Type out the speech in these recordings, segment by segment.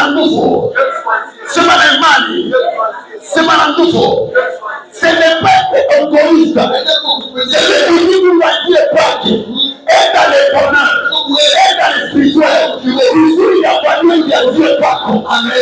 na nguvu. Sema na imani. Sema na nguvu. Ce n'est pas égoïste. C'est le Mungu aliye paki. Et dans le bonheur. Et dans le spirituel. Vizuri ya familia nianzie kwako.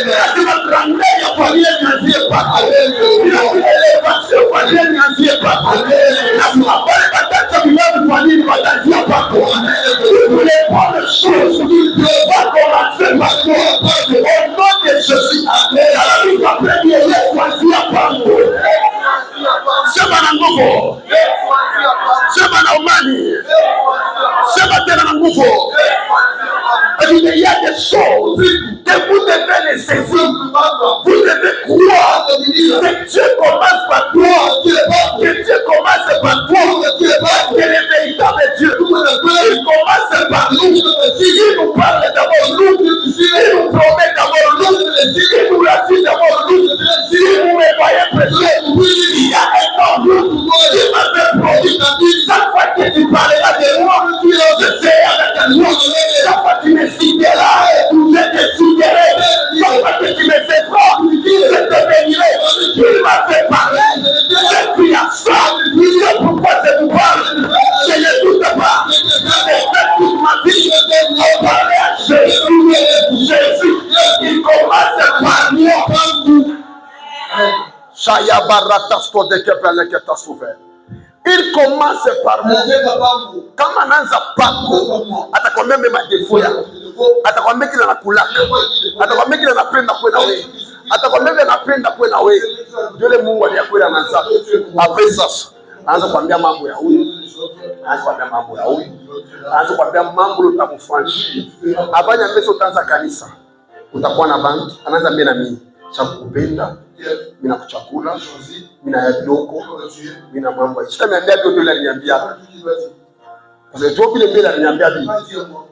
Lazima grandeur ya familia nianzie kwako. Elevation ya familia nianzie kwako. Lazima wale watatu binadamu kwa nini wataanzia kwako. Les bonnes choses va commencer par toi. Au nom de Jésus. La vie va première Yesu anzia kwako. Sema na nguvu. Sema na imani. Sema tena na nguvu. Il y a des choses que vous devez les saisir. Vous devez croire que Dieu commence par toi. Que Dieu commence par toi. Parce que le véritable Dieu, il commence par nous. Il nous parle d'abord nous. Il nous promet d'abord nous. Il nous rassure d'abord nous. Si vous me voyez prêcher, il y a un homme qui m'a fait produire. Chaque fois que tu parleras de moi, je serai avec toi. Chaque fois que tu me citeras, je te citerai. Chaque fois que tu me fais fort, je te bénirai. Il m'a fait parler. Je prie à ça. C'est pourquoi je vous parle. Je ne doute pas. J'ai fait toute ma vie. On parlait à Jésus. Jésus, il commence par moi. Shaya baratasto de kepele que t'as sauvé. Il commence par moi. Kama anaanza pako, atakwambia mema defo yako. Atakwambia kila nakulaka. Atakwambia kila napenda kwenda wewe. Atakwambia napenda kwenda wewe. Yule Mungu aliyakwenda anaanza. Après ça, anaanza kuambia mambo ya huyu. Anaanza kuambia mambo ya huyu. Anaanza kuambia mambo utamfanyia. Abanya mbeso utaanza kanisa. Utakuwa na banki. Anaanza mimi na mimi. Chakupenda. Mina kuchakula, mina ya biloko, mina mambo. Sitaniambia vyote yule aliniambia. Kwa sababu tu vile mbele aliniambia bibi.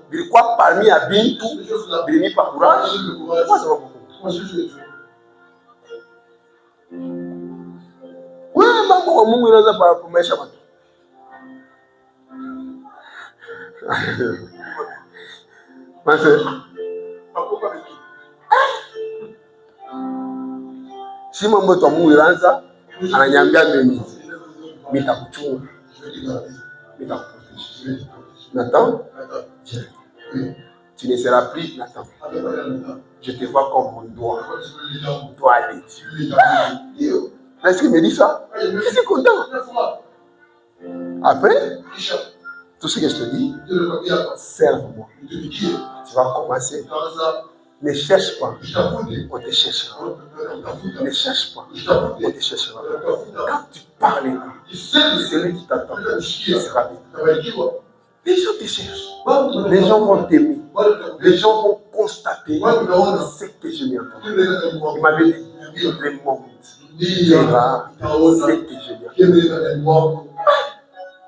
Bilikuwa parmi ya bintu, bilinipa courage. Kwa sababu wewe mambo wa Mungu inaweza kwa maisha watu. Mase. Si mambo ya Mungu ilianza, ananiambia mimi nitakuchunga. Nitakuprotéger. Nathan, tu ne seras plus Nathan. Je te vois comme mon doigt. Doigt à Dieu. Est-ce qu'il me dit ça? Je suis content. Après, tout ce que je te dis, serve-moi. Tu vas commencer. Ne cherche pas, on te cherchera. Ne cherche pas, on te cherchera. Quand tu parleras, celui qui t'attend sera bien. Les gens te cherchent. Les gens vont t'aimer. Les gens vont constater ce que je m'y entends. Il m'avait dit, le monde verra ce que je m'y entends.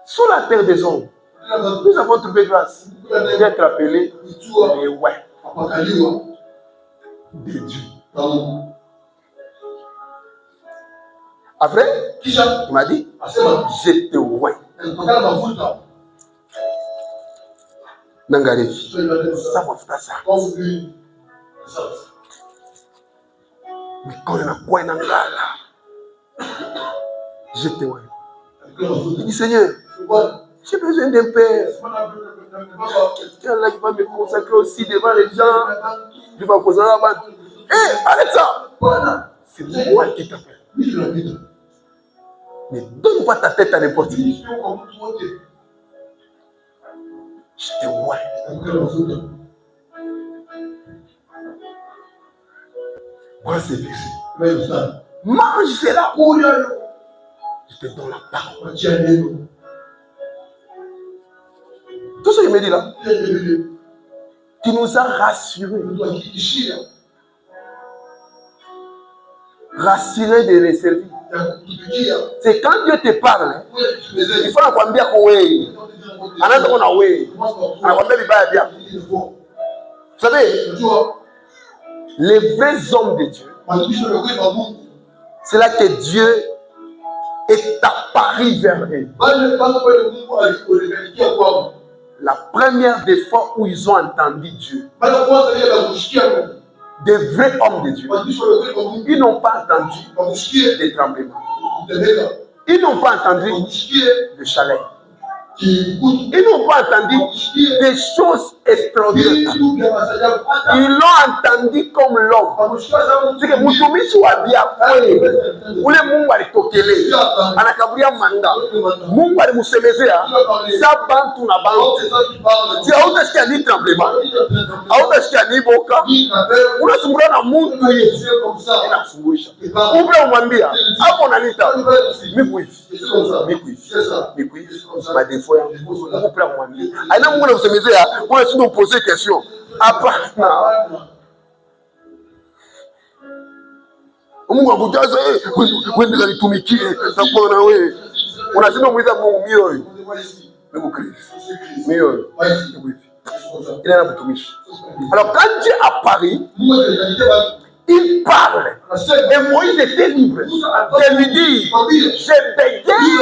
Sur la terre des hommes, nous avons trouvé grâce d'être appelés les ouais. De Dieu. Après, il m'a dit, je te vois. Nangarevi. Ça m'a fait ça. Mais quand on a quoi nangala, je te vois. Il dit, Seigneur, j'ai besoin d'un père. Quelqu'un là qui va me consacrer aussi devant les gens. Je vais poser la main. Hé, arrête ça. C'est moi qui t'appelle. Mais donne pas ta tête à n'importe qui. Je te vois. Prends ces versets. Mange cela. Je te donne la parole. Tout ce qu'il me dit là. Qui nous a rassurés. Rassurés de les servir. C'est quand Dieu te parle, il faut l'avoir oui. Vous savez, les vrais hommes de Dieu, c'est là que Dieu est apparu vers eux. La première des fois où ils ont entendu Dieu, des vrais hommes de Dieu, ils n'ont pas entendu des tremblements. Ils n'ont pas entendu de chaleur. Ils n'ont pas entendu des choses extraordinaires. Ils l'ont entendu comme l'homme. C'est que mutumishi wa biakwe ule Mungu alitokele anakaburia manda Mungu alimusemezea sa bantu na bantu si hautasikia ni tremblement hautasikia ni boka unasumbuliwa na Mungu inakufunguisha ubra umwambia hapo unanita mikuivi madefo Mungu pia mwambie aina Mungu anakusemezea unashinda upose question hapana. Mungu akujaza wewe nitumikie sababu na wewe unashinda muuliza Mungu mioyo Mungu Kristo mioyo il est là pour tumishi. Alors quand Dieu apparaît il parle et Moïse était libre de lui dire je bégaye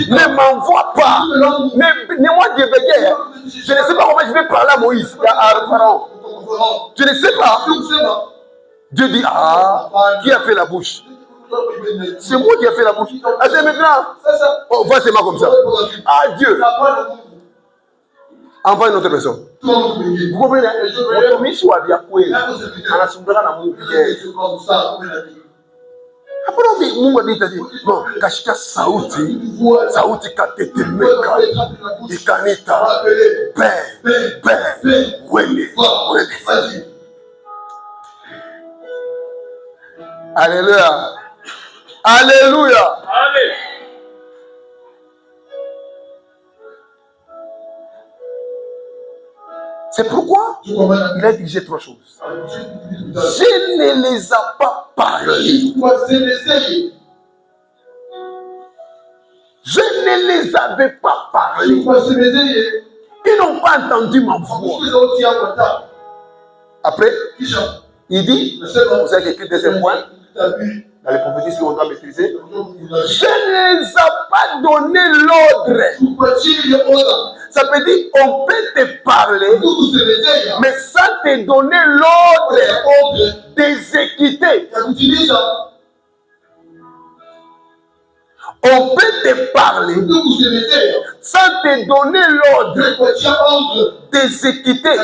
ne m'envoie pas mais moi je bégaye je ne sais pas comment je vais parler à Moïse à Pharaon je ne sais pas. Dieu dit, qui a fait la bouche? C'est moi qui ai fait la bouche. Ah, c'est maintenant. Oh, va seulement comme ça. Ah, Dieu. Envoie une autre personne. Vous comprenez? Mtumishi wa kweli anasumbana na Mungu. Hapo Mungu anaita no, kashika sauti katetemeka. Ikanita. Wele. Alléluia. Alléluia. Amen. C'est pourquoi il a dirigé trois choses. Je ne les ai pas parlé. Je ne les avais pas parlé. Ils n'ont pas entendu ma voix. Après, il dit, vous avez écrit deuxième point, dans les prophéties qu'on doit maîtriser, je ne les ai pas donné l'ordre. Ça veut dire, on peut te parler, mais sans te donner l'ordre d'exécuter. On peut te parler, sans te donner l'ordre d'exécuter.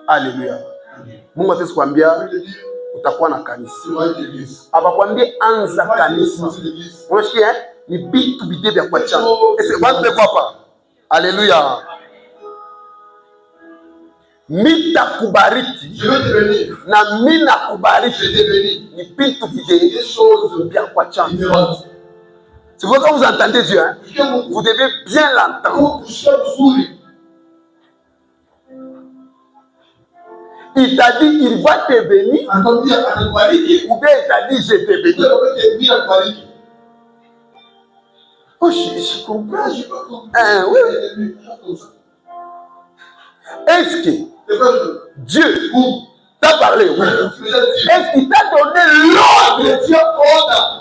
Alléluia. Mungu atasikwambia utakuwa na kanisa. Abakwambia anza kanisa. Unasikia ni vitu bidii vya kuacha. Ese watu hapa. Alléluia. Nitakubariki. Na mimi nakubariki. Ni vitu bidii vya kuacha. C'est pourquoi quand vous entendez Dieu, hein, vous devez bien l'entendre. Il t'a dit, il va te bénir. Ou bien il t'a dit, je te bénis. Oh, je comprends. Oui. Est-ce que Dieu t'a parlé? Oui. Est-ce qu'il t'a donné l'ordre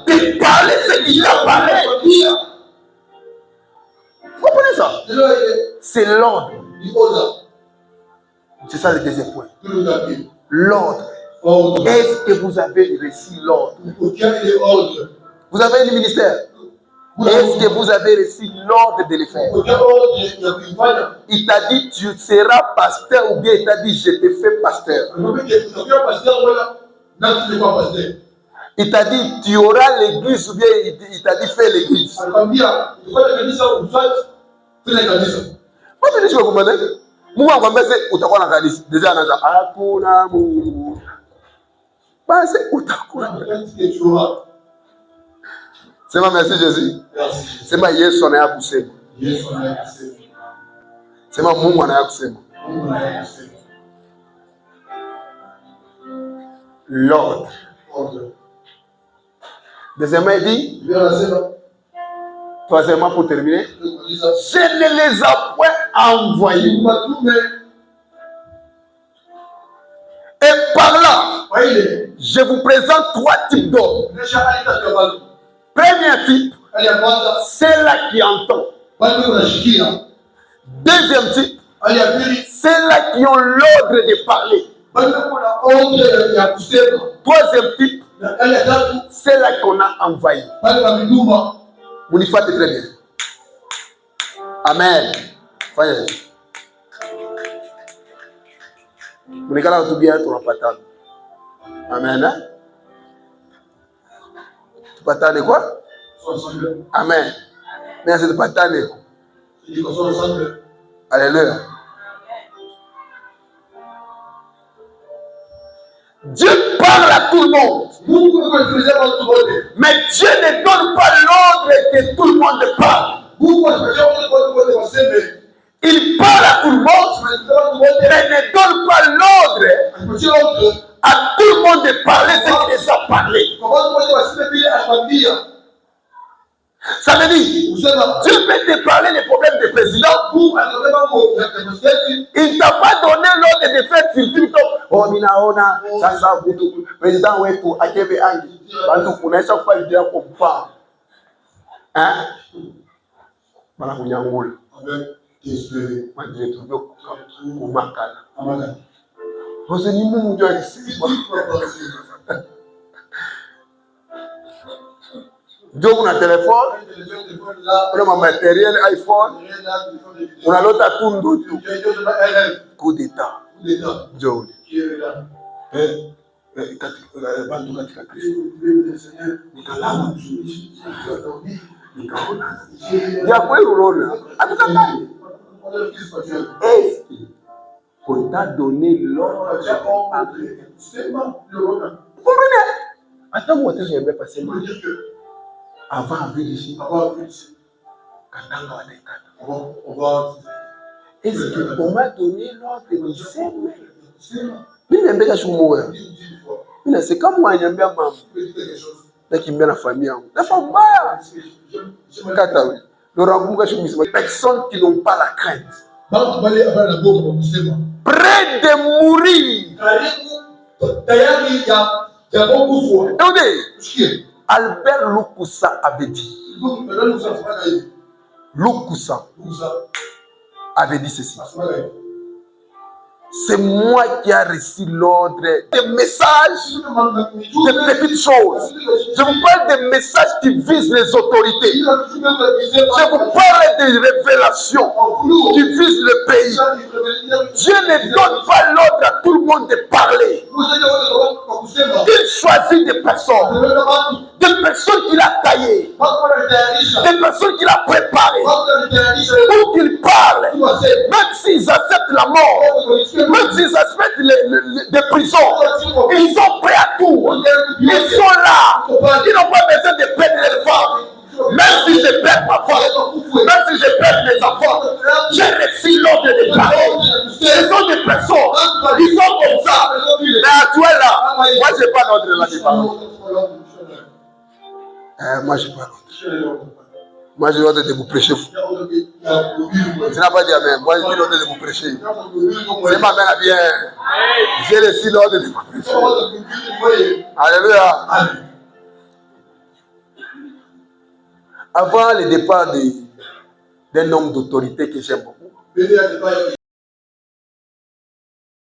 de parler ce qu'il t'a parlé? Vous comprenez ça? C'est l'ordre. C'est ça le deuxième point. L'ordre. Est-ce que vous avez reçu l'ordre? Vous avez un ministère. Est-ce que vous avez reçu l'ordre de le faire? Il t'a dit tu seras pasteur ou bien il t'a dit je te fais pasteur. Il t'a dit tu auras l'église ou bien il t'a dit fais l'église. Mungu akwambia utakuwa na kanisa. Deja anaanza hakuna Mungu. Basi utakuwa. Sema merci Jésus. Sema Yesu anaya kusema. Sema Mungu anaya kusema. L'ordre. Deuxièmement, il dit, troisièmement, pour terminer, je ne les ai point envoyés. Et par là, je vous présente trois types d'hommes. Premier type, c'est là qui entend. Deuxième type, C'est là qui ont l'ordre de parler. Troisième type, c'est là qu'on a envahi. Vous n'y faites très bien. Amen. Vous n'avez pas tout bien, tu n'as pas tant. Amen. Hein? Tu pas tant de quoi? Amen. Mais c'est pas tant de quoi? Alléluia. Dieu parle à tout le monde. Mais Dieu ne donne pas l'ordre que tout le monde parle. Il parle à tout le monde, mais ne donne pas l'ordre à tout le monde de parler ce qu'il les a parlé. Ça veut dire, Dieu peut te parler des problèmes des présidents. Il ne t'a pas donné l'ordre de faire filtre. Oh, Minaona, ça, président Wetu, Akebe Angi. Bantu, on a chaque fois l'idée qu'on parle. Hein? Voilà, on y a un rôle. Moi, je l'ai trouvé au Makala. Vous avez dit, mon Dieu, ici. Dieu, on a un téléphone, on a un matériel iPhone, on a l'autre à tout. Coup d'état. Dieu. On t'a donné l'ordre. Vous comprenez? Attends, moi, je vais passer. Avant ici, est-ce qu'on m'a donné l'ordre de s'aimer? C'est comme moi, j'aime bien maman. Qui met la famille. La famille, personnes qui n'ont pas la crainte. Près de mourir. Écoutez, Albert Lukusa avait dit. Lukusa avait dit ceci. C'est moi qui ai reçu l'ordre des messages, des petites choses. Je vous parle des messages qui visent les autorités. Je vous parle des révélations qui visent le pays. Dieu ne donne pas l'ordre à tout le monde de parler. Il choisit des personnes qu'il a taillées, des personnes qu'il a préparées pour qu'ils parlent, même s'ils acceptent la mort. Même s'ils acceptent des prisons, ils sont prêts à tout. Ils sont là. Ils n'ont pas besoin de perdre les femmes. Même si je perds ma femme, même si je perds mes enfants, j'ai reçu l'ordre de parler. Ce sont des personnes qui sont comme ça. Mais actuellement là, moi je n'ai pas l'ordre là de parler. Moi je n'ai pas l'ordre. Moi, j'ai l'ordre de vous prêcher. Tu n'as pas dit amen. Moi, j'ai l'ordre de vous prêcher. C'est ma mère bien. J'ai reçu l'ordre de vous prêcher. Alléluia. Avant le départ d'un homme d'autorité que j'aime beaucoup,